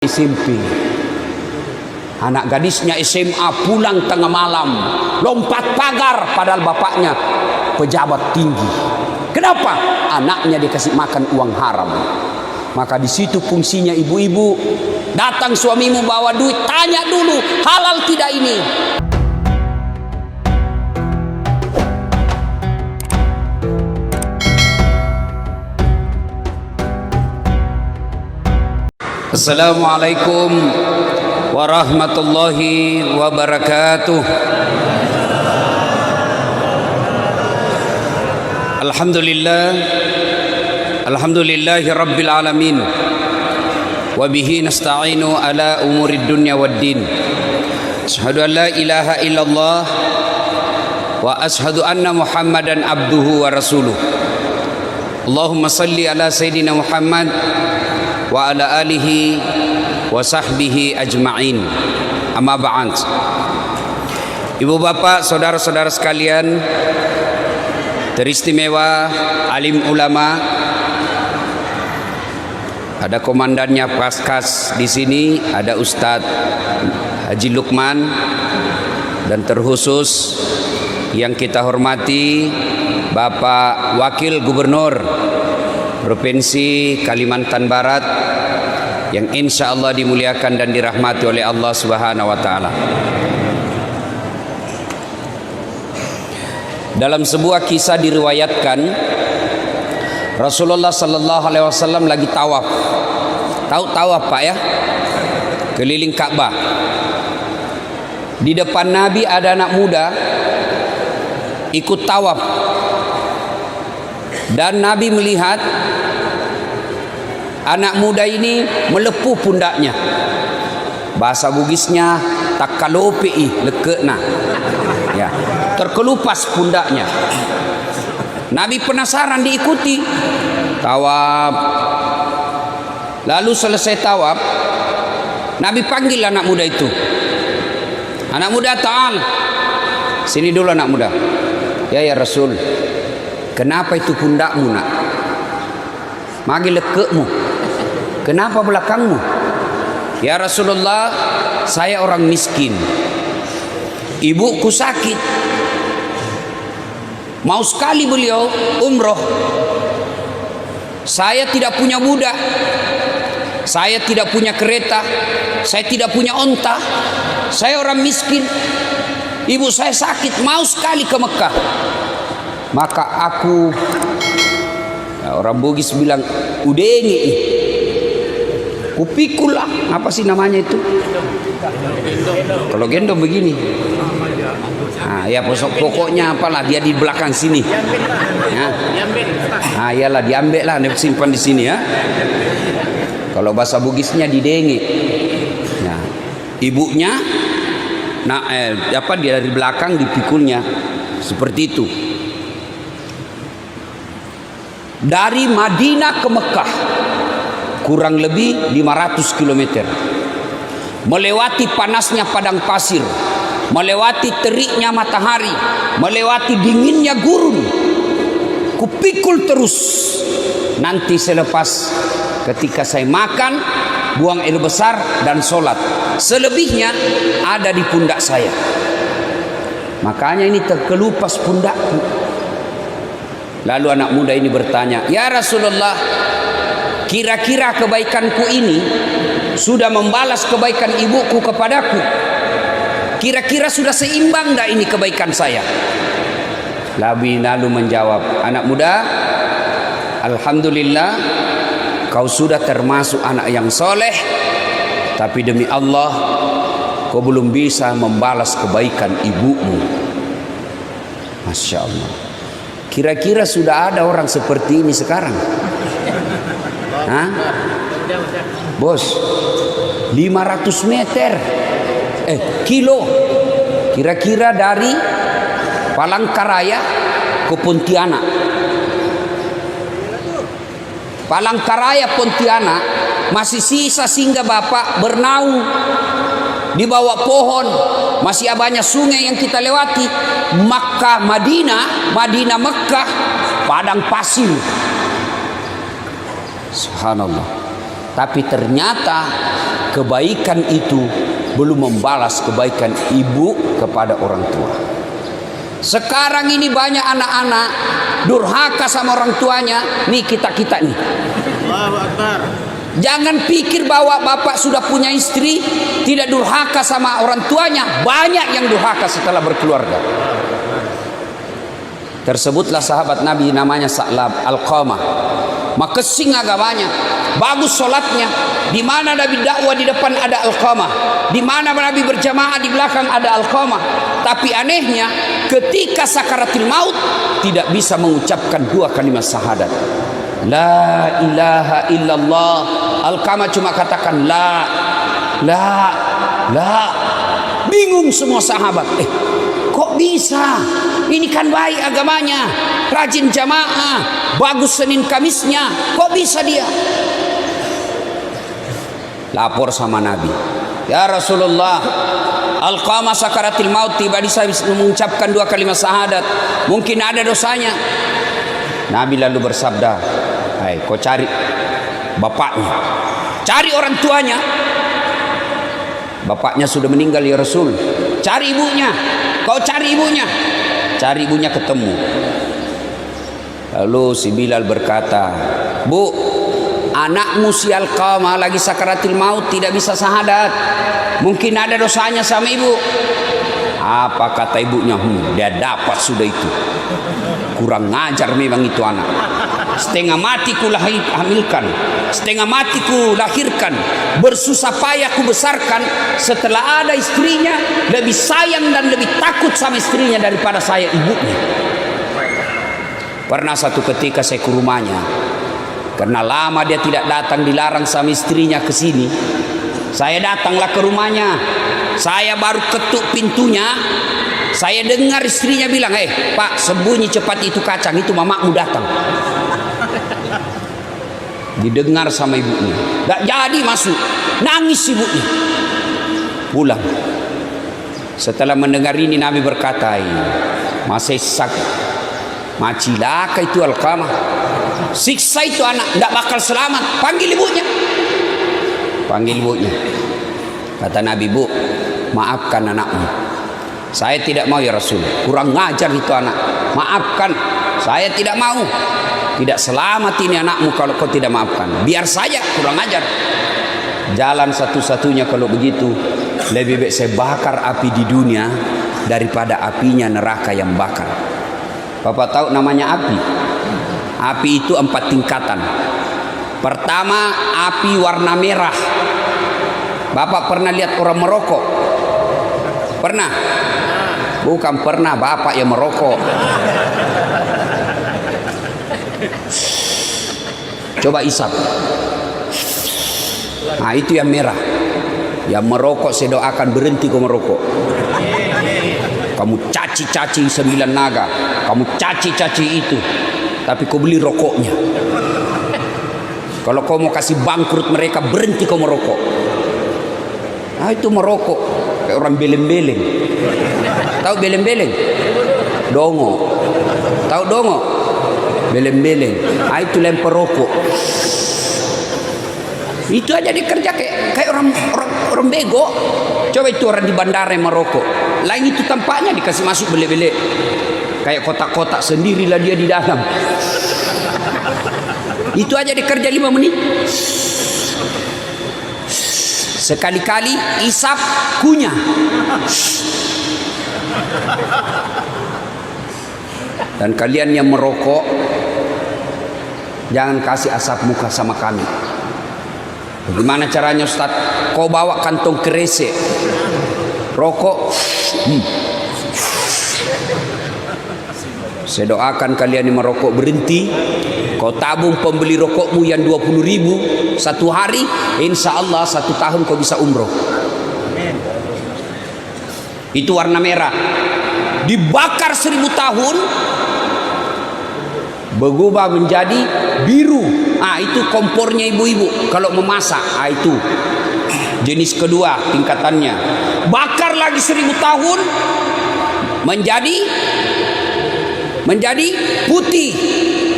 SMP. Anak gadisnya SMA pulang tengah malam, lompat pagar padahal bapaknya pejabat tinggi. Kenapa? Anaknya dikasih makan uang haram. Maka di situ fungsinya ibu-ibu, datang suamimu bawa duit, tanya dulu halal tidak ini. Assalamualaikum warahmatullahi wabarakatuh. Alhamdulillahi rabbil alamin. Wa bihi nasta'inu ala umurid dunya waddin. Asyhadu an la ilaha illallah wa asyhadu anna Muhammadan abduhu wa rasuluh. Allahumma salli ala sayyidina Muhammad wa ala alihi wa sahbihi ajma'in. Amma ba'd. Ibu bapak, saudara-saudara sekalian teristimewa, alim ulama, ada komandannya Paskas di sini, ada Ustadz Haji Lukman, dan terkhusus yang kita hormati Bapak Wakil Gubernur Provinsi Kalimantan Barat yang insya Allah dimuliakan dan dirahmati oleh Allah Subhanahu wa Ta'ala. Dalam sebuah kisah diriwayatkan Rasulullah Sallallahu Alaihi Wasallam lagi tawaf. Tahu tawaf Pak ya? Keliling Ka'bah. Di depan Nabi ada anak muda ikut tawaf. Dan Nabi melihat anak muda ini melepuh pundaknya. Bahasa Bugisnya takalopi lekena. Ya, terkelupas pundaknya. Nabi penasaran, diikuti tawaf. Lalu selesai tawaf, Nabi panggil anak muda itu. Anak muda, ta'al. Sini dulu anak muda. Ya Rasul, kenapa itu pundakmu nak? Magi lekekmu. Kenapa belakangmu? Ya Rasulullah, saya orang miskin. Ibuku sakit. Mau sekali beliau umroh. Saya tidak punya budak. Saya tidak punya kereta. Saya tidak punya onta. Saya orang miskin. Ibu saya sakit, mau sekali ke Mekah. Maka aku, orang Bugis bilang udengi, kupikul lah, apa sih namanya itu? Kalau gendong begini. Nah, ya pokoknya apalah, dia di belakang sini. Ya. Nah, iyalah diambil lah, simpan di sini ya. Kalau bahasa Bugisnya didengi. Nah, ibunya, dia dari belakang dipikulnya, seperti itu. Dari Madinah ke Mekah kurang lebih 500 km. Melewati panasnya padang pasir, melewati teriknya matahari, melewati dinginnya gurun. Kupikul terus. Nanti selepas ketika saya makan, buang air besar dan sholat, selebihnya ada di pundak saya. Makanya ini terkelupas pundakku. Lalu anak muda ini bertanya, ya Rasulullah, kira-kira kebaikanku ini sudah membalas kebaikan ibuku kepadaku? Kira-kira sudah seimbang dah ini kebaikan saya? Nabi lalu menjawab, anak muda, alhamdulillah kau sudah termasuk anak yang soleh, tapi demi Allah kau belum bisa membalas kebaikan ibumu. Masya Allah. Kira-kira sudah ada orang seperti ini sekarang? Hah? Bos, 500 meter kilo kira-kira dari Palangkaraya ke Pontianak. Palangkaraya Pontianak masih sisa singgah bapak bernaung di bawah pohon, masih banyak sungai yang kita lewati. Makkah Madinah, Madinah Mekah padang pasir. Subhanallah. Tapi ternyata kebaikan itu belum membalas kebaikan ibu kepada orang tua. Sekarang ini banyak anak-anak durhaka sama orang tuanya. Nih kita nih. Allahu Akbar. Jangan pikir bahwa bapak sudah punya istri tidak durhaka sama orang tuanya. Banyak yang durhaka setelah berkeluarga. Tersebutlah sahabat Nabi namanya Sa'lab Al-Qamah. Makesing agamanya, bagus solatnya. Di mana Nabi dakwah di depan ada Al-Qamah, di mana Nabi berjamaah di belakang ada Al-Qamah. Tapi anehnya ketika sakaratil maut tidak bisa mengucapkan dua kalimat syahadat. La ilaha illallah. Al-Qamah cuma katakan la. Bingung semua sahabat. Kok bisa? Ini kan baik agamanya, rajin jamaah, bagus Senin Kamisnya. Kok bisa dia? Lapor sama Nabi. Ya Rasulullah, Al-Qamah sakaratil maut tiba bisa mengucapkan dua kalimat syahadat. Mungkin ada dosanya. Nabi lalu bersabda, "Hai, kau cari bapaknya. Cari orang tuanya." Bapaknya sudah meninggal ya Rasul. Cari ibunya. Kau cari ibunya. Cari ibunya ketemu. Lalu si Bilal berkata, "Bu, anakmu si Al-Qamah lagi sakaratil maut tidak bisa syahadat. Mungkin ada dosanya sama ibu." Apa kata ibunya? Dia dapat sudah itu. Kurang ngajar memang itu anak. Setengah mati ku hamilkan, setengah mati ku lahirkan, bersusah payah ku besarkan. Setelah ada istrinya, lebih sayang dan lebih takut sama istrinya daripada saya ibunya. Pernah satu ketika saya ke rumahnya, karena lama dia tidak datang, dilarang sama istrinya ke sini. Saya datanglah ke rumahnya. Saya baru ketuk pintunya. Saya dengar istrinya bilang, Pak, sembunyi cepat itu kacang, itu mamamu datang." Didengar sama ibunya, gak jadi masuk, nangis ibunya. Pulang. Setelah mendengar ini Nabi berkata, "Masih sakit, macilaka itu Al-Qamah, siksa itu anak, tidak bakal selamat. Panggil ibunya." Panggil ibunya. Kata Nabi, "Bu, maafkan anakmu. Saya tidak mau ya Rasul. Kurang ngajar itu anak. Maafkan. Saya tidak mau. Tidak selamat ini anakmu kalau kau tidak maafkan. Biar saja, kurang ajar." Jalan satu-satunya kalau begitu, lebih baik saya bakar api di dunia daripada apinya neraka yang bakar. Bapak tahu namanya api? Api itu 4 tingkatan. Pertama, api warna merah. Bapak pernah lihat orang merokok? Pernah? Bukan pernah bapak yang merokok. Coba isap. Nah, itu yang merah. Yang merokok saya doakan berhenti kau merokok. Kamu caci-caci 9 naga, kamu caci-caci itu, tapi kau beli rokoknya. Kalau kau mau kasih bangkrut mereka, berhenti kau merokok. Nah, itu merokok kayak orang beleng-beleng. Tahu beleng-beleng? Dongo. Tahu dongo? Beleng-beleng. Ah, itu lempar rokok. Itu aja dikerja kayak orang bego. Coba itu orang di bandara yang merokok. Lain itu tampaknya dikasih masuk bele-bele. Kayak kotak-kotak sendirilah dia di dalam. Itu aja dikerja 5 menit. Sekali-kali isap kunyah. Dan kalian yang merokok, jangan kasih asap muka sama kami. Bagaimana caranya Ustaz? Kau bawa kantong kresek, rokok. Saya doakan kalian yang merokok berhenti. Kau tabung pembeli rokokmu yang 20.000 satu hari, insya Allah 1 tahun kau bisa umroh. Itu warna merah. Dibakar 1000 tahun, berubah menjadi biru. Ah, itu kompornya ibu-ibu kalau memasak. Ah, itu jenis kedua tingkatannya. Bakar lagi 1000 tahun menjadi putih.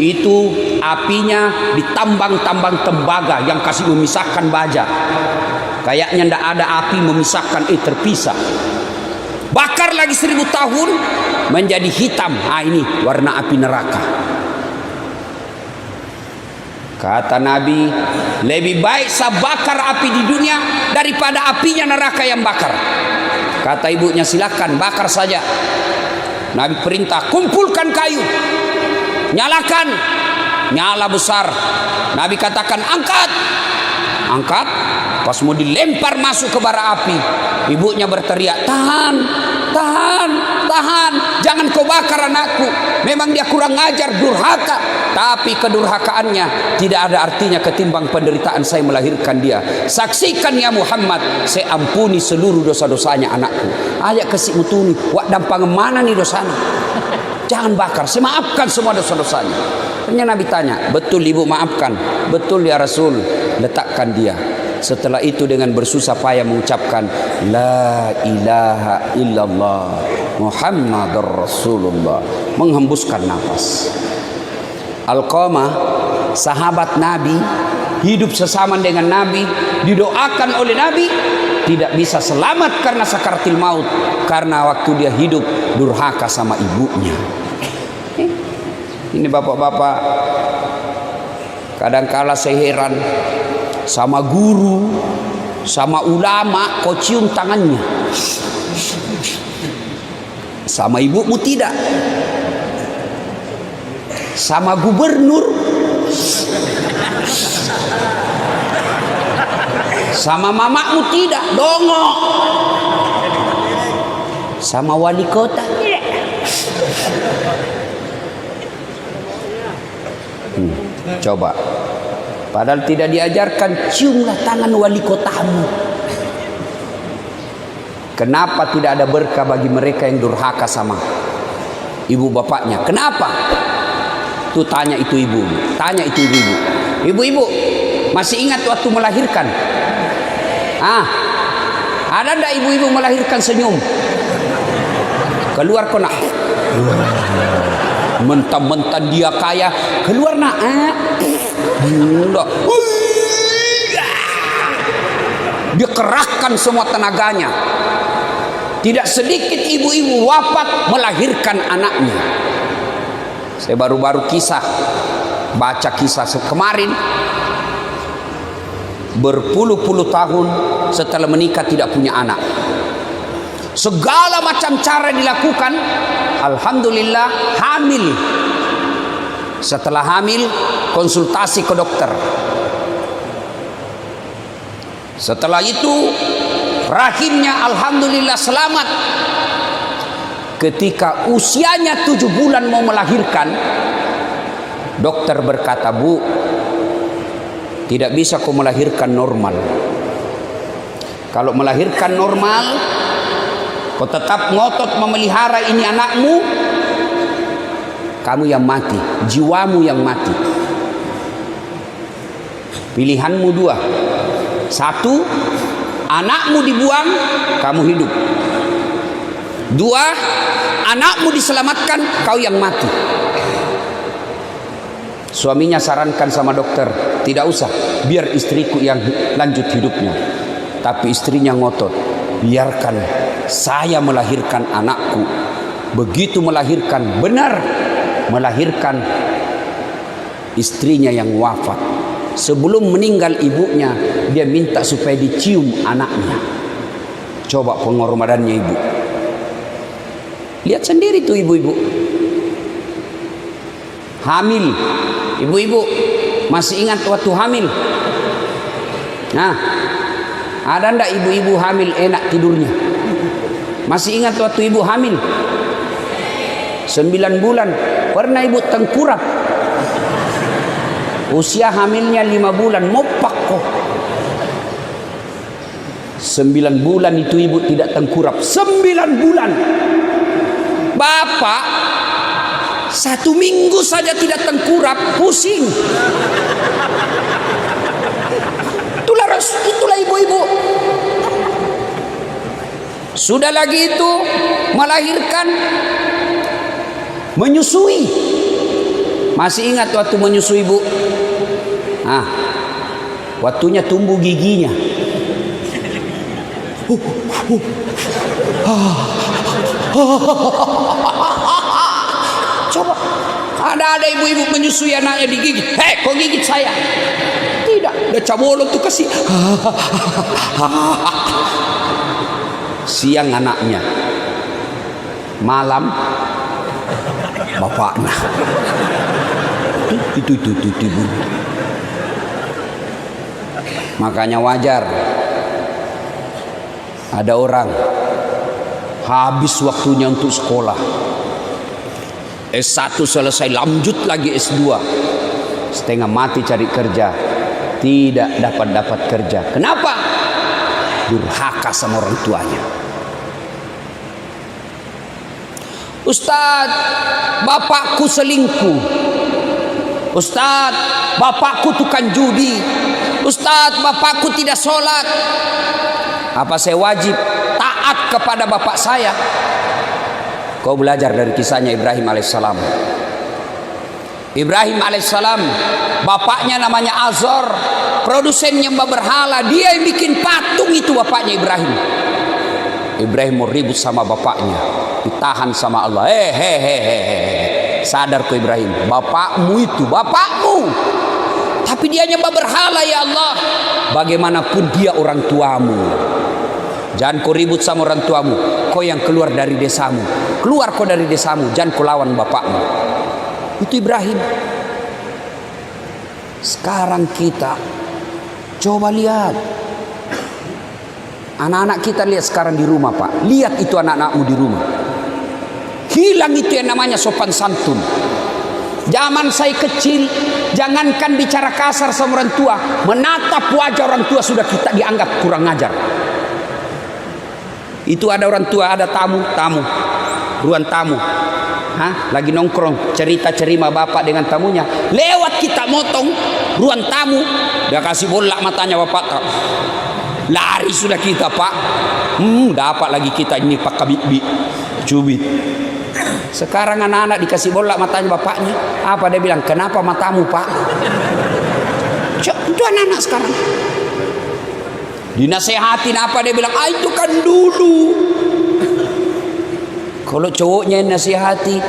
Itu apinya ditambang-tambang tembaga yang kasih memisahkan baja. Kayaknya ndak ada api memisahkan, terpisah. Bakar lagi 1000 tahun menjadi hitam. Ini warna api neraka. Kata Nabi, lebih baik saya bakar api di dunia daripada apinya neraka yang bakar. Kata ibunya, silakan bakar saja. Nabi perintah, kumpulkan kayu, nyalakan, nyala besar. Nabi katakan, angkat, angkat. Pas mau dilempar masuk ke bara api, ibunya berteriak, tahan, tahan, tahan, jangan kau bakar anakku. Memang dia kurang ajar, durhaka, tapi kedurhakaannya tidak ada artinya ketimbang penderitaan saya melahirkan dia. Saksikan ya Muhammad, saya ampuni seluruh dosa-dosanya anakku. Ayat kesik mutuni, wak dampang mana nih dosanya? Jangan bakar, saya maafkan semua dosa-dosanya. Ternyata Nabi tanya, betul ibu maafkan? Betul ya Rasul. Letakkan dia. Setelah itu dengan bersusah payah mengucapkan La ilaha illallah Muhammadur Rasulullah, menghembuskan nafas. Alqamah, sahabat Nabi, hidup sesama dengan Nabi, didoakan oleh Nabi, tidak bisa selamat karena sakaratil maut, karena waktu dia hidup durhaka sama ibunya. Ini bapak-bapak, kadangkala saya heran sama guru, sama ulama, kau cium tangannya, sama ibumu tidak, sama gubernur, sama mamamu tidak, dongok, sama wali kota tidak. Coba, padahal tidak diajarkan, ciumlah tangan wali kotamu. Kenapa tidak ada berkah bagi mereka yang durhaka sama ibu bapaknya? Kenapa? Tuh tanya itu ibu, tanya itu ibu. Ibu-ibu masih ingat waktu melahirkan? Ada ndak ibu-ibu melahirkan senyum? Keluar kona. Mentang-mentang dia kaya, keluar nak. Dia kerahkan semua tenaganya. Tidak sedikit ibu-ibu wafat melahirkan anaknya. Saya baru-baru baca kisah kemarin. Berpuluh-puluh tahun setelah menikah tidak punya anak. Segala macam cara dilakukan, alhamdulillah hamil. Setelah hamil, konsultasi ke dokter. Setelah itu rahimnya alhamdulillah selamat. Ketika usianya 7 bulan mau melahirkan, dokter berkata, Bu, tidak bisa kau melahirkan normal. Kalau melahirkan normal, kau tetap ngotot memelihara ini anakmu, kamu yang mati, jiwamu yang mati. Pilihanmu 2. 1, anakmu dibuang, kamu hidup. 2, anakmu diselamatkan, kau yang mati. Suaminya sarankan sama dokter, tidak usah, biar istriku yang lanjut hidupnya. Tapi istrinya ngotot, biarkan saya melahirkan anakku. Begitu melahirkan, benar melahirkan, istrinya yang wafat. Sebelum meninggal ibunya, dia minta supaya dicium anaknya. Coba pengorbanannya ibu. Lihat sendiri tuh ibu-ibu hamil. Ibu-ibu masih ingat waktu hamil? Nah, ada ndak ibu-ibu hamil enak tidurnya? Masih ingat waktu ibu hamil? 9 bulan pernah ibu tengkurap. Usia hamilnya 5 bulan, mopak kok. 9 bulan itu ibu tidak tengkurap. 9 bulan. Bapak 1 minggu saja tidak tengkurap, pusing. Itulah ibu-ibu. Sudah lagi itu melahirkan, menyusui. Masih ingat waktu menyusui ibu? Waktunya tumbuh giginya. Coba ada ibu-ibu menyusui anaknya digigit. Hei, kok gigit saya? Tidak, udah cabolot tuh kasih. Siang anaknya, malam bapaknya. Itu. Makanya wajar ada orang habis waktunya untuk sekolah, S1 selesai, lanjut lagi S2, setengah mati cari kerja, tidak dapat kerja. Kenapa? Durhaka sama orang tuanya. Ustadz, bapakku selingkuh. Ustadz, bapakku tukang judi. Ustadz, bapakku tidak sholat. Apa saya wajib taat kepada bapak saya? Kau belajar dari kisahnya Ibrahim alaihissalam. Ibrahim alaihissalam, bapaknya namanya Azor, produsen nyembah berhala. Dia yang bikin patung itu, bapaknya Ibrahim. Ibrahim mau ribut sama bapaknya, ditahan sama Allah. Sadar kau Ibrahim, bapakmu itu bapakmu, tapi dia nyembah berhala ya Allah. Bagaimanapun dia orang tuamu. Jangan kau ribut sama orang tuamu. Kau yang keluar dari desamu, keluar kau dari desamu, jangan kau lawan bapakmu. Itu Ibrahim. Sekarang kita coba lihat anak-anak kita, lihat sekarang di rumah Pak. Lihat itu anak-anakmu di rumah. Hilang itu yang namanya sopan santun. Zaman saya kecil, jangankan bicara kasar sama orang tua, menatap wajah orang tua sudah kita dianggap kurang ajar. Itu ada orang tua, ada tamu, ruang tamu. Lagi nongkrong, cerita-cerima bapak dengan tamunya. Lewat kita motong ruang tamu, dia kasih bola matanya bapak. Lari sudah kita Pak. Dapat lagi kita ini Pak Kabibi cubit. Sekarang anak-anak dikasih bola matanya bapaknya. Apa dia bilang? Kenapa matamu Pak? Itu anak-anak sekarang. Dinasehatin apa dia bilang? Itu kan dulu. Kalau cowoknya yang nasihati,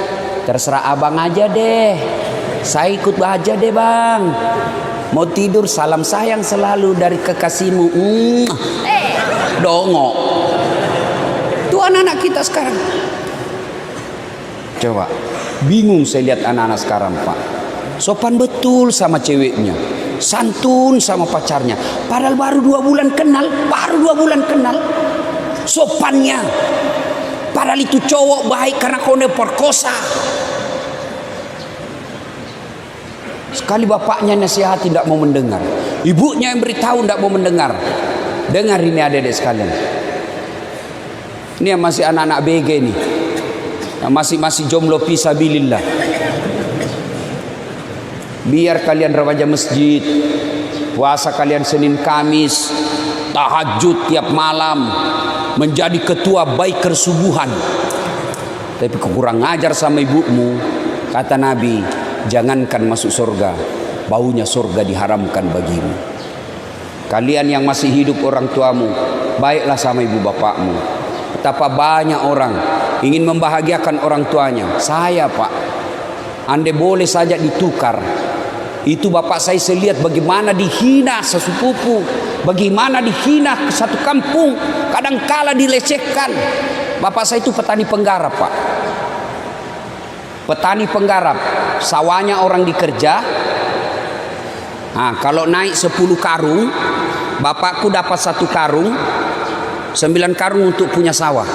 terserah abang aja deh. Saya ikut aja deh bang. Mau tidur salam sayang selalu dari kekasihmu. Dongok. Itu anak-anak kita sekarang. Coba, bingung saya lihat anak-anak sekarang Pak. Sopan betul sama ceweknya, santun sama pacarnya. Padahal baru 2 bulan kenal, sopannya. Padahal itu cowok baik karena kau perkosa. Sekali bapaknya nasihat tidak mau mendengar, ibunya yang beritahu tidak mau mendengar. Dengar ini adik-adik sekalian. Ini yang masih anak-anak BG nih, yang masih jomblo fisabilillah. Biar kalian remaja masjid, puasa kalian Senin Kamis, tahajud tiap malam, menjadi ketua baik kesubuhan. Tapi kurang ajar sama ibumu. Kata Nabi, jangankan masuk surga, baunya surga diharamkan bagimu. Kalian yang masih hidup orang tuamu, baiklah sama ibu bapakmu. Betapa banyak orang ingin membahagiakan orang tuanya. Saya Pak, andai boleh saja ditukar. Itu bapak saya lihat bagaimana dihina sesepupu, bagaimana dihina ke satu kampung, kadangkala dilecehkan. Bapak saya itu petani penggarap Pak. Petani penggarap, sawahnya orang dikerja. Kalau naik 10 karung, bapakku dapat 1 karung, 9 karung untuk punya sawah.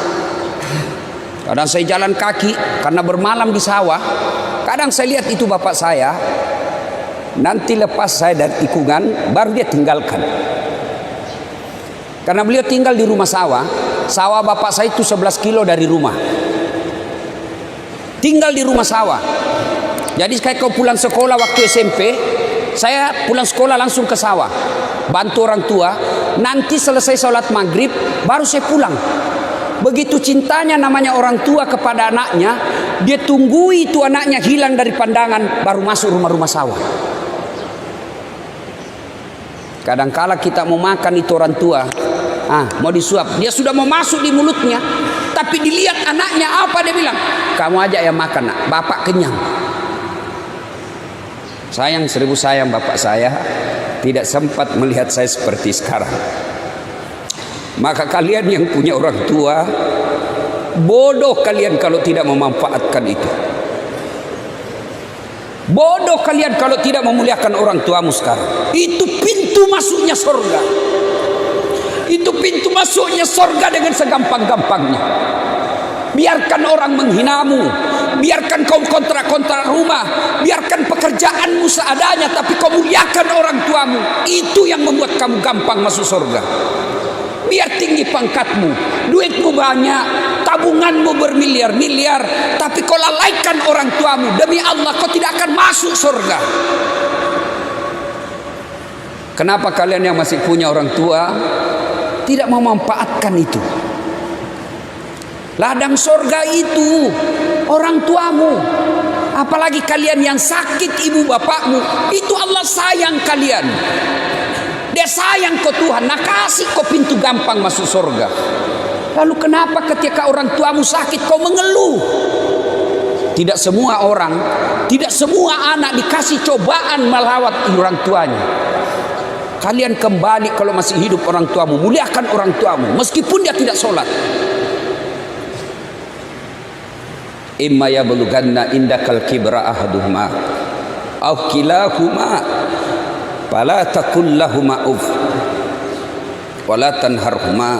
Kadang saya jalan kaki karena bermalam di sawah. Kadang saya lihat itu bapak saya. Nanti lepas saya dari tikungan, baru dia tinggalkan. Karena beliau tinggal di rumah sawah. Sawah bapak saya itu 11 kilo dari rumah. Tinggal di rumah sawah. Jadi kayak kau pulang sekolah waktu SMP, saya pulang sekolah langsung ke sawah, bantu orang tua. Nanti selesai sholat maghrib, baru saya pulang. Begitu cintanya namanya orang tua kepada anaknya, dia tunggu itu anaknya hilang dari pandangan, baru masuk rumah-rumah sawah. Kadangkala kita mau makan itu orang tua, Mau disuap. Dia sudah mau masuk di mulutnya, tapi dilihat anaknya, apa dia bilang? Kamu aja yang makan, nak. Bapak kenyang. Sayang, 1000 sayang bapak saya tidak sempat melihat saya seperti sekarang. Maka kalian yang punya orang tua, bodoh kalian kalau tidak memanfaatkan itu. Bodoh kalian kalau tidak memuliakan orang tuamu sekarang. Itu pintu masuknya surga. Itu pintu masuknya surga dengan segampang-gampangnya. Biarkan orang menghinamu, biarkan kau kontrak-kontrak rumah, biarkan pekerjaanmu seadanya, tapi kau muliakan orang tuamu. Itu yang membuat kamu gampang masuk surga. Biar tinggi pangkatmu, duitmu banyak, tabunganmu bermiliar-miliar, tapi kau lalaikan orang tuamu, demi Allah kau tidak akan masuk surga. Kenapa kalian yang masih punya orang tua tidak memanfaatkan itu? Ladang surga itu orang tuamu. Apalagi kalian yang sakit ibu bapakmu, itu Allah sayang kalian. Dia sayang kau Tuhan, nah kasih kau pintu gampang masuk surga. Lalu kenapa ketika orang tuamu sakit kau mengeluh? Tidak semua orang, tidak semua anak dikasih cobaan melawat orang tuanya. Kalian kembali kalau masih hidup orang tuamu, muliakan orang tuamu meskipun dia tidak sholat. Imma yablughanna indakal kibra ahaduhuma aw kilahuma fala taqul lahumā uff wa la tanharhumā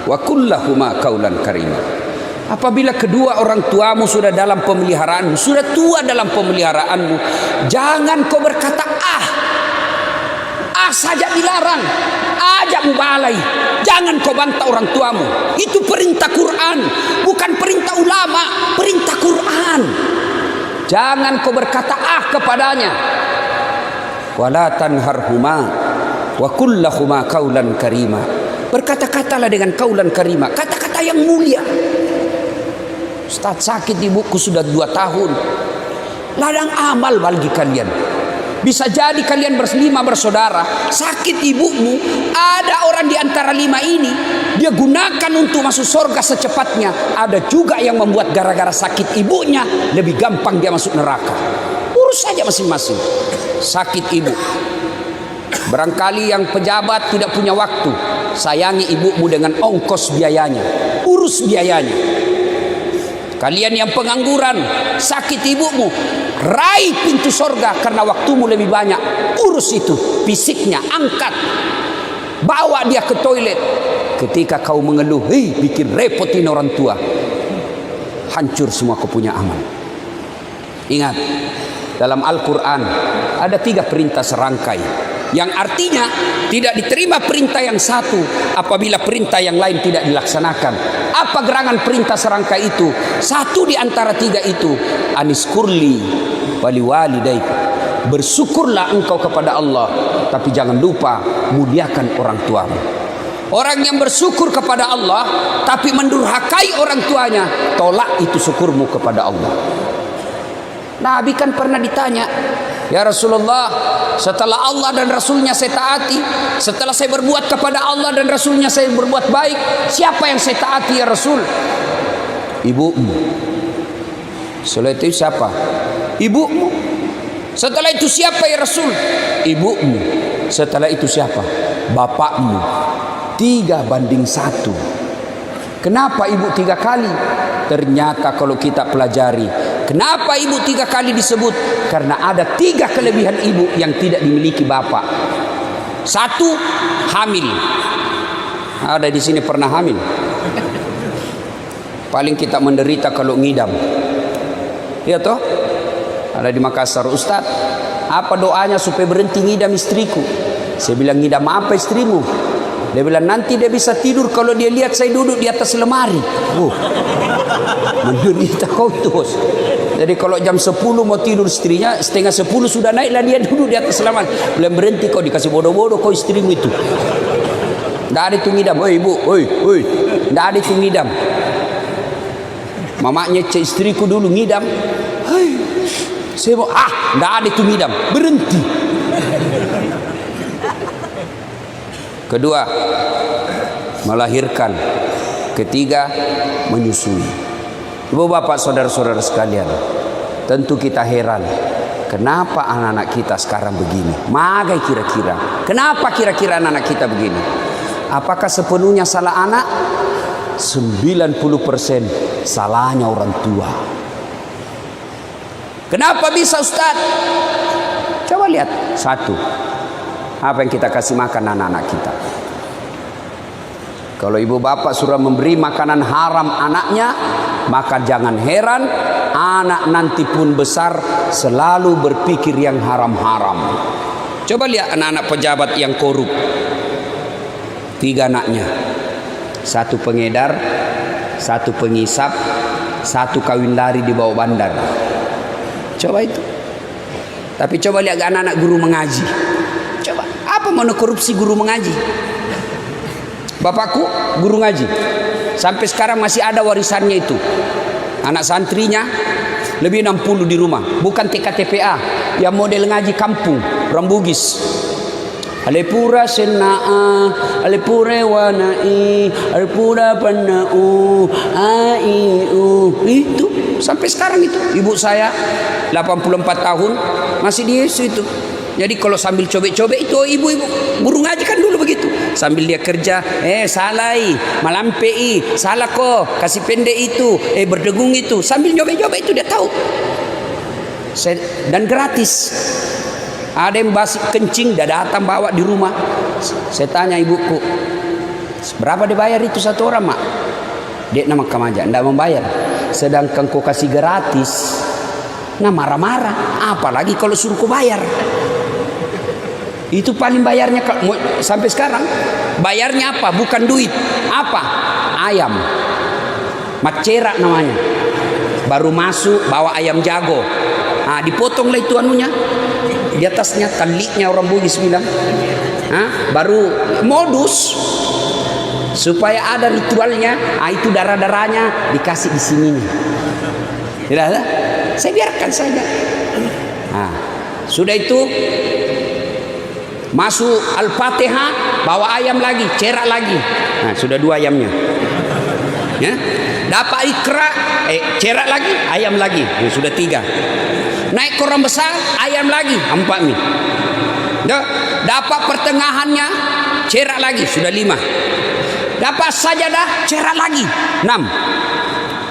wa qul lahumā qawlan karīmā. Apabila kedua orang tuamu sudah dalam pemeliharaanmu, sudah tua dalam pemeliharaanmu, jangan kau berkata saja dilarang, ajak mubalai. Jangan kau bantah orang tuamu. Itu perintah Quran, bukan perintah ulama, perintah Quran. Jangan kau berkata kepadanya. Wala tanharhuma wa qul lahumā qawlan karīmā. Berkata-katalah dengan qawlan karīmā, kata-kata yang mulia. Ustaz, sakit ibuku sudah 2 tahun. Ladang amal bagi kalian. Bisa jadi kalian 5 bersaudara, sakit ibumu, ada orang di antara 5 ini dia gunakan untuk masuk surga secepatnya. Ada juga yang membuat gara-gara sakit ibunya lebih gampang dia masuk neraka. Urus saja masing-masing. Sakit ibu, barangkali yang pejabat tidak punya waktu, sayangi ibumu dengan ongkos biayanya, urus biayanya. Kalian yang pengangguran, sakit ibumu, raih pintu surga karena waktumu lebih banyak. Urus itu, fisiknya, angkat. Bawa dia ke toilet. Ketika kau mengeluh, bikin repotin orang tua. Hancur semua kau punya amal. Ingat, dalam Al-Quran ada 3 perintah serangkai. Yang artinya tidak diterima perintah yang satu apabila perintah yang lain tidak dilaksanakan. Apa gerangan perintah serangkai itu? Satu di antara 3 itu, aniskurli waliwalidaik. Bersyukurlah engkau kepada Allah, tapi jangan lupa muliakan orang tuamu. Orang yang bersyukur kepada Allah tapi mendurhakai orang tuanya, tolak itu syukurmu kepada Allah. Nabi kan pernah ditanya, ya Rasulullah, setelah Allah dan Rasulnya saya taati, setelah saya berbuat kepada Allah dan Rasulnya saya berbuat baik, siapa yang saya taati ya Rasul? Ibumu. Setelah itu siapa? Ibumu. Setelah itu siapa ya Rasul? Ibumu. Setelah itu siapa? Bapakmu. 3:1. Kenapa ibu 3 kali? Ternyata kalau kita pelajari, kenapa ibu 3 kali disebut? Karena ada 3 kelebihan ibu yang tidak dimiliki bapak. 1, hamil. Ada di sini pernah hamil? Paling kita menderita kalau ngidam. Iya toh? Ada di Makassar, Ustaz, apa doanya supaya berhenti ngidam istriku? Saya bilang, ngidam apa istrimu? Dia bilang, nanti dia bisa tidur kalau dia lihat saya duduk di atas lemari. Menderita kau terus. Jadi kalau jam 10 mau tidur istrinya, setengah 10 sudah naiklah dia duduk di atas lemari. Belum berhenti kau, dikasih bodoh-bodoh kau istrimu itu. Tidak ada itu ngidam. Oi ibu, oi. Tidak ada itu ngidam. Mamanya istriku dulu ngidam. Saya mau, tidak ada itu ngidam. Berhenti. Kedua, melahirkan. Ketiga, menyusui. Ibu bapak saudara-saudara sekalian, tentu kita heran, kenapa anak-anak kita sekarang begini? Magai kira-kira. Kenapa kira-kira anak-anak kita begini? Apakah sepenuhnya salah anak? 90% salahnya orang tua. Kenapa bisa Ustaz? Coba lihat. Satu, apa yang kita kasih makan anak-anak kita. Kalau ibu bapak sudah memberi makanan haram anaknya, maka jangan heran anak nanti pun besar selalu berpikir yang haram-haram. Coba lihat anak-anak pejabat yang korup. 3 anaknya, 1 pengedar, 1 pengisap, 1 kawin lari di bawah bandar. Coba itu. Tapi coba lihat anak-anak guru mengaji. Coba, apa mau korupsi guru mengaji? Bapakku guru ngaji, sampai sekarang masih ada warisannya itu. Anak santrinya lebih 60 di rumah, bukan TKTPA, yang model ngaji kampung, orang Bugis. Alepura senaa, alepure wanai, alepura panau, aiu. Itu sampai sekarang itu. Ibu saya 84 tahun masih di Yesus itu. Jadi kalau sambil cobek-cobek itu ibu-ibu guru ngaji kan dulu begitu. Sambil dia kerja, salai, malampei, salah kok, kasih pendek itu, berdegung itu. Sambil cobek-cobek itu dia tahu. Dan gratis. Ada yang basi kencing, dia datang bawa di rumah. Saya tanya ibuku, berapa dibayar itu 1 orang mak? Dia nama kamaja, tidak membayar. Sedangkan kau kasih gratis, nah marah-marah. Apalagi kalau suruh kau bayar. Itu paling bayarnya sampai sekarang. Bayarnya apa? Bukan duit. Apa? Ayam. Macera namanya. Baru masuk bawa ayam jago. Nah, dipotonglah itu anunya. Di atasnya taliknya orang Bugis bilang. Baru modus supaya ada ritualnya. Itu darah-darahnya dikasih di sininya. Tidak ada? Saya biarkan saja. Nah, sudah itu masuk Al-Fatihah, bawa ayam lagi, cerak lagi. Nah, sudah 2 ayamnya. Ya. Dapat Iqra, cerak lagi, ayam lagi. Nah, sudah 3. Naik koran besar, ayam lagi, 4 nih. Dapat pertengahannya, cerak lagi, sudah 5. Dapat sajadah, cerak lagi, 6.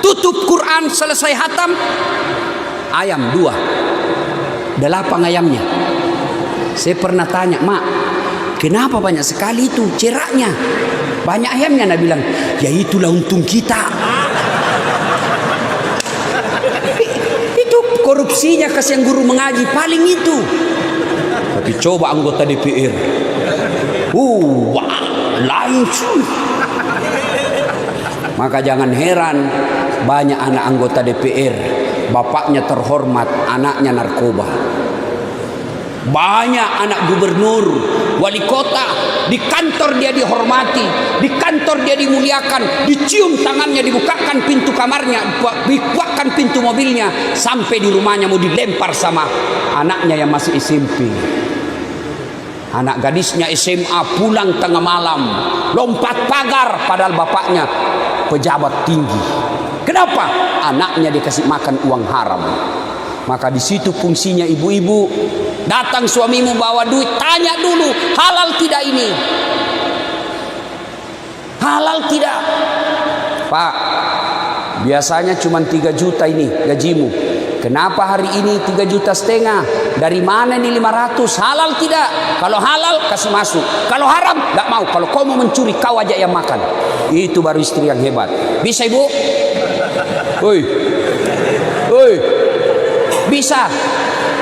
Tutup Quran selesai hatam, ayam 2. 8 ayamnya. Saya pernah tanya, mak, kenapa banyak sekali itu ceraknya? Banyak ayamnya. Dia bilang, ya itulah untung kita. Itu korupsinya kasihan guru mengaji paling itu. Tapi coba anggota DPR, langsung. Maka jangan heran banyak anak anggota DPR, bapaknya terhormat, anaknya narkoba. Banyak anak gubernur, wali kota, di kantor dia dihormati, di kantor dia dimuliakan, dicium tangannya, dibukakan pintu kamarnya, dibukakan pintu mobilnya, sampai di rumahnya mau dilempar sama anaknya yang masih SMP. Anak gadisnya SMA pulang tengah malam, lompat pagar padahal bapaknya pejabat tinggi. Kenapa? Anaknya dikasih makan uang haram. Maka di situ fungsinya ibu-ibu. Datang suamimu bawa duit, tanya dulu, halal tidak ini? Halal tidak? Pak, biasanya cuma 3 juta ini gajimu. Kenapa hari ini 3,5 juta? Dari mana ini 500? Halal tidak? Kalau halal kasih masuk. Kalau haram enggak mau. Kalau kau mau mencuri, kau aja yang makan. Itu baru istri yang hebat. Bisa ibu? Woi. Bisa.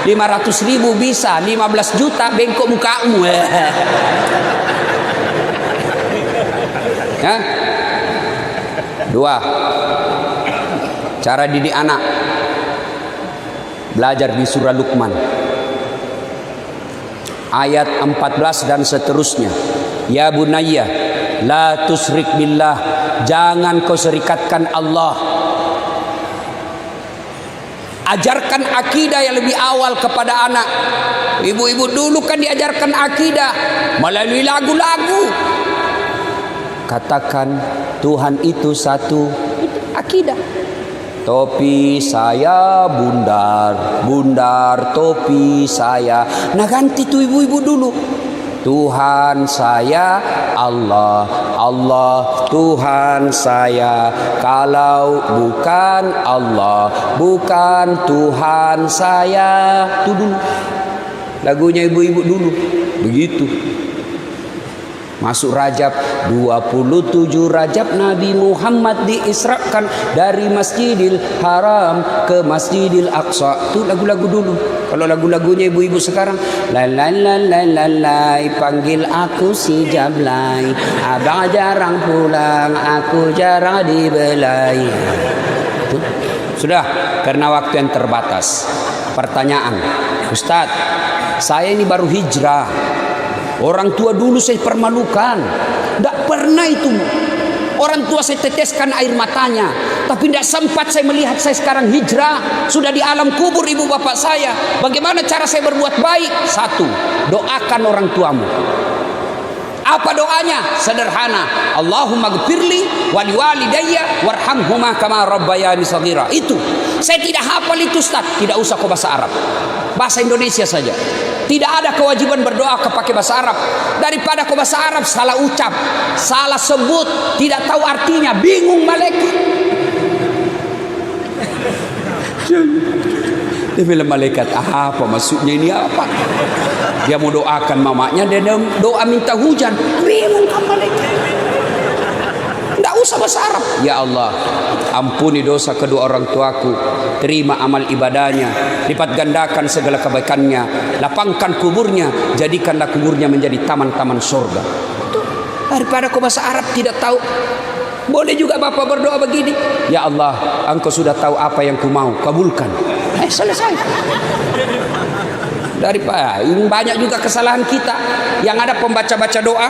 500.000 bisa, 15 juta bengkok mukamu. Ya? 2. Cara didik anak. Belajar di surah Luqman. Ayat 14 dan seterusnya. Ya bunayya, la tusrik billah. Jangan kau serikatkan Allah. Ajarkan akidah yang lebih awal kepada anak. Ibu-ibu dulu kan diajarkan akidah melalui lagu-lagu. katakan Tuhan itu satu. Itu akidah. Topi saya bundar, bundar topi saya. Nah ganti tuh ibu-ibu dulu. Tuhan saya Allah, Allah Tuhan saya. Kalau bukan Allah, bukan Tuhan saya. Itu dulu lagunya ibu-ibu dulu. Begitu. Masuk Rajab, 27 Rajab Nabi Muhammad diisrakan dari Masjidil Haram ke Masjidil Aqsa. Itu lagu-lagu dulu. Kalau lagu-lagunya ibu-ibu sekarang, la la la la la la, panggil aku si Jablay, abang jarang pulang, aku jarang dibelai. Itu. Sudah, karena waktu yang terbatas. Pertanyaan, Ustadz, saya ini baru hijrah. Orang tua dulu saya permalukan. Tidak pernah itu. Orang tua saya teteskan air matanya. Tapi tidak sempat saya melihat saya sekarang hijrah. Sudah di alam kubur ibu bapak saya. Bagaimana cara saya berbuat baik? Satu, doakan orang tuamu. Apa doanya? Sederhana. Allahumma gfirli wali walidayya warhamhuma kama rabbayani shaghira. Itu. Saya tidak hafal itu Ustaz. Tidak usah kau bahasa Arab. Bahasa Indonesia saja. Tidak ada kewajiban berdoa pakai bahasa Arab. Daripada kau bahasa Arab salah ucap, salah sebut, tidak tahu artinya, bingung malaikat. Dia bilang malaikat, apa maksudnya ini apa? Dia mau doakan mamanya, dia doa minta hujan. Bingung kan malaikat. Tidak usah bahasa Arab. Ya Allah, ampuni dosa kedua orang tuaku, terima amal ibadahnya, lipat gandakan segala kebaikannya, lapangkan kuburnya, jadikanlah kuburnya menjadi taman-taman surga. Daripada kau bahasa Arab tidak tahu. Boleh juga bapak berdoa begini, ya Allah, engkau sudah tahu apa yang ku mau, kabulkan. Selesai. Daripada banyak juga kesalahan kita yang ada pembaca-baca doa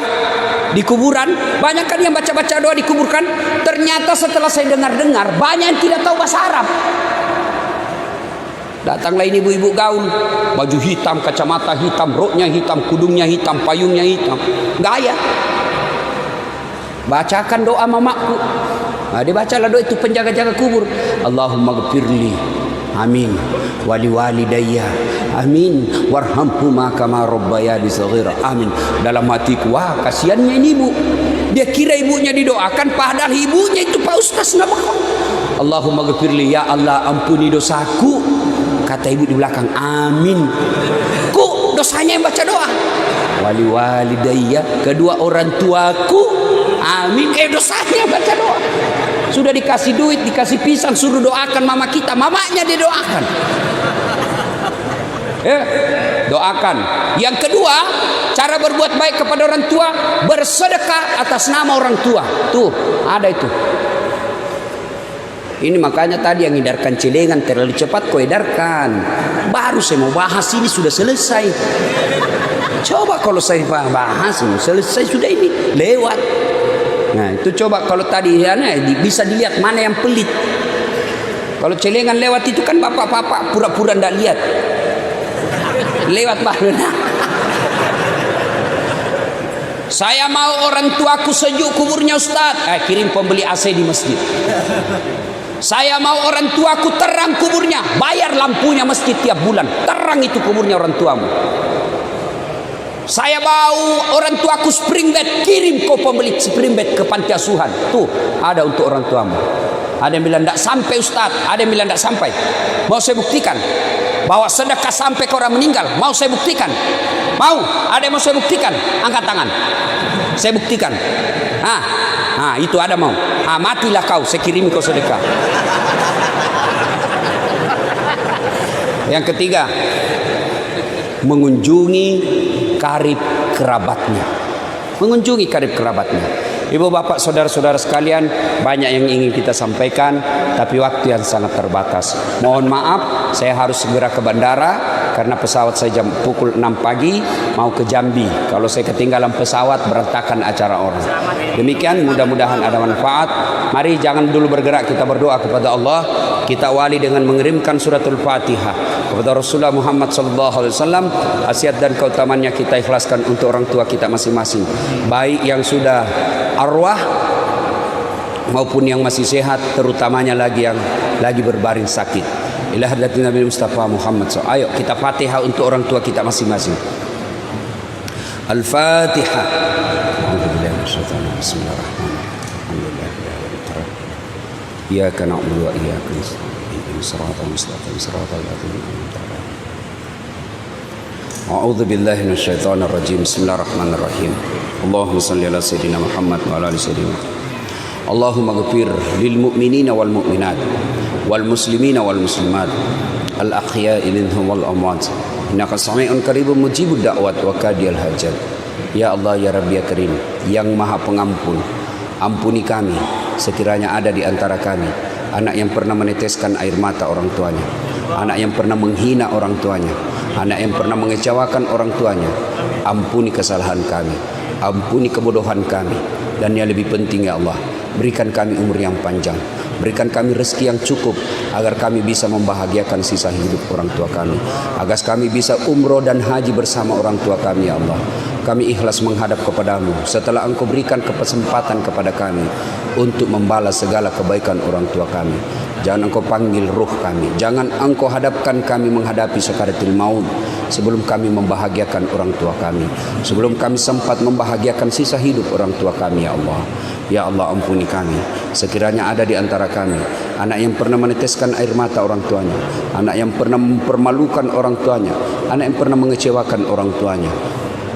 di kuburan. Banyak kan yang baca-baca doa di kuburan. Ternyata setelah saya dengar-dengar, banyak yang tidak tahu bahasa Arab. Datanglah ini ibu-ibu gaul, baju hitam, kacamata hitam, roknya hitam, kudungnya hitam, payungnya hitam, gaya. Bacakan doa mamaku. Nah, dibacalah doa itu penjaga-jaga kubur. Allahumma gfirli, amin, wali walidayya, amin, warhamhuma kama rabbayani shaghira, amin. Dalam hatiku, wah kasihannya ini ibu. Dia kira ibunya didoakan, padahal ibunya itu Pak Ustaz nama. Allahumma gfirli, ya Allah ampuni dosaku. Kata ibu di belakang, amin. Ku dosanya yang baca doa. Wali walidayya, kedua orang tuaku, amin. Dosanya yang baca doa. Sudah dikasih duit, dikasih pisang, suruh doakan mama kita, mamanya dia doakan. Doakan. Yang kedua, cara berbuat baik kepada orang tua, bersedekah atas nama orang tua. Tuh, ada itu. Ini makanya tadi yang hindarkan celengan terlalu cepat kau edarkan. Baru saya mau bahas ini sudah selesai. Coba kalau saya bahas selesai sudah ini lewat. Nah itu coba kalau tadi ya, bisa dilihat mana yang pelit. Kalau celengan lewat itu kan bapak-bapak pura-pura ndak lihat. Lewat baru. Saya mau orang tuaku sejuk kuburnya Ustaz. Kirim pembeli AC di masjid. Saya mau orang tuaku terang kuburnya, bayar lampunya masjid tiap bulan, terang itu kuburnya orang tuamu. Saya mau orang tuaku spring bed, kirim kau pembeli spring bed ke panti asuhan. Tuh ada untuk orang tuamu. Ada yang bilang tidak sampai Ustaz, ada yang bilang tidak sampai. Mau saya buktikan bahwa sedekah sampai ke orang meninggal. Mau saya buktikan? Mau? Ada yang mau saya buktikan? Angkat tangan. Saya buktikan. Itu ada mau. Matilah kau, saya kirim kau sedekah. Yang ketiga, mengunjungi karib kerabatnya. Mengunjungi karib kerabatnya. Ibu bapak saudara-saudara sekalian, banyak yang ingin kita sampaikan, tapi waktu yang sangat terbatas. Mohon maaf, saya harus segera ke bandara karena pesawat saya jam pukul 6 pagi mau ke Jambi. Kalau saya ketinggalan pesawat berantakan acara orang. Demikian, mudah-mudahan ada manfaat. Mari jangan dulu bergerak, kita berdoa kepada Allah. Kita awali dengan mengirimkan suratul Fatihah kepada Rasulullah Muhammad SAW. Khasiat dan keutamannya kita ikhlaskan untuk orang tua kita masing-masing, baik yang sudah arwah maupun yang masih sehat, terutamanya lagi yang lagi berbaring sakit. Ila hadratin Nabi Mustafa Muhammad SAW. Ayo kita Fatihah untuk orang tua kita masing-masing. Al-Fatihah. Bismillahirrahmanirrahim. Iyyaka na'budu wa iyyaka nasta'in. Ihdinas siratal mustaqim, siratal ladzina an'amta 'alaihim. A'udzu billahi minasyaitonir rajim. Bismillahirrahmanirrahim. Allahumma shalli ala sayidina Muhammad wa ala ali sayidina. Allahumma ighfir lil mu'minina wal mu'minat wal muslimina wal muslimat al ahya'i minhum wal amwat innaka sami'un qaribun mujibud da'wat wa kadiyal hajat. Ya Allah, ya Rabbi, ya Karim, yang Maha Pengampun, ampuni kami sekiranya ada di antara kami anak yang pernah meneteskan air mata orang tuanya, anak yang pernah menghina orang tuanya, anak yang pernah mengecewakan orang tuanya. Ampuni kesalahan kami, ampuni kebodohan kami, dan yang lebih penting ya Allah, berikan kami umur yang panjang, berikan kami rezeki yang cukup agar kami bisa membahagiakan sisa hidup orang tua kami, agar kami bisa umroh dan haji bersama orang tua kami ya Allah. Kami ikhlas menghadap kepadamu setelah Engkau berikan kesempatan kepada kami untuk membalas segala kebaikan orang tua kami. Jangan Engkau panggil ruh kami, jangan Engkau hadapkan kami menghadapi sakaratul maut sebelum kami membahagiakan orang tua kami, sebelum kami sempat membahagiakan sisa hidup orang tua kami ya Allah. Ya Allah, ampuni kami sekiranya ada di antara kami anak yang pernah meneteskan air mata orang tuanya, anak yang pernah mempermalukan orang tuanya, anak yang pernah mengecewakan orang tuanya,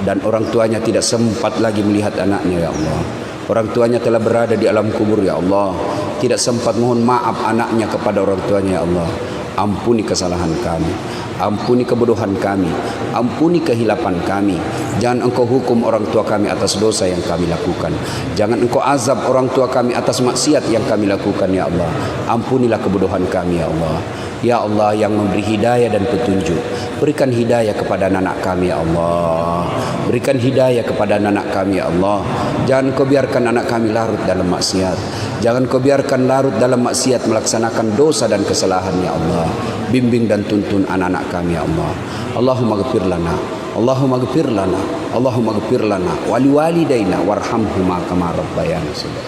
dan orang tuanya tidak sempat lagi melihat anaknya ya Allah. Orang tuanya telah berada di alam kubur ya Allah, tidak sempat mohon maaf anaknya kepada orang tuanya ya Allah. Ampuni kesalahan kami, ampuni kebodohan kami, ampuni kehilapan kami. Jangan Engkau hukum orang tua kami atas dosa yang kami lakukan, jangan Engkau azab orang tua kami atas maksiat yang kami lakukan ya Allah. Ampunilah kebodohan kami ya Allah. Ya Allah yang memberi hidayah dan petunjuk, berikan hidayah kepada anak kami ya Allah. Berikan hidayah kepada anak kami ya Allah. Jangan Kau biarkan anak kami larut dalam maksiat, jangan Kau biarkan larut dalam maksiat melaksanakan dosa dan kesalahan ya Allah. Bimbing dan tuntun anak-anak kami ya Allah. Allahumma ghfir lana, Allahumma ghfir lana, Allahumma ghfir lana wali walidaina warhamhuma kama rabbayana shaghira.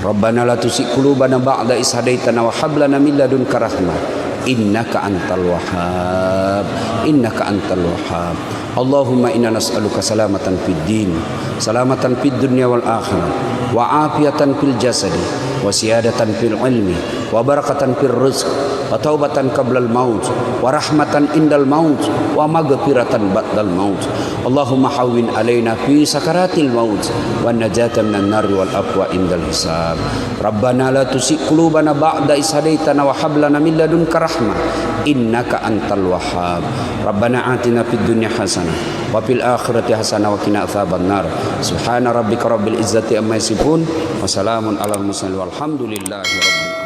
Rabbana la tuzigh qulubana ba'da idh hadaitana wa hab lana min ladunka rahmah innaka antal wahhab, innaka antal wahhab. Allahumma inna nas'aluka salamatan fid din, salamatan fid dunya wal akhirah, wa afiatan fil jasadi, wa siyadatan fil ilmi, wa barakatan fil rizq, wa taubatan qablal maut, wa rahmatan indal maut, wa maghfiratan ba'dal maut. Allahumma hawwin alaina fi sakaratil maut, wa najatan minan nar wal afwa indal hisab. Rabbana la tuzigh qulubana ba'da idh hadaitana wa hab lana min ladunka rahmah innaka antal wahhab. Rabbana atina fid dunya hasanah wa fil akhirati hasanah wa qina adzabannar. Subhana rabbika rabbil izzati amma yasifun wa salamun alal mursalin walhamdulillahi rabbil alamin.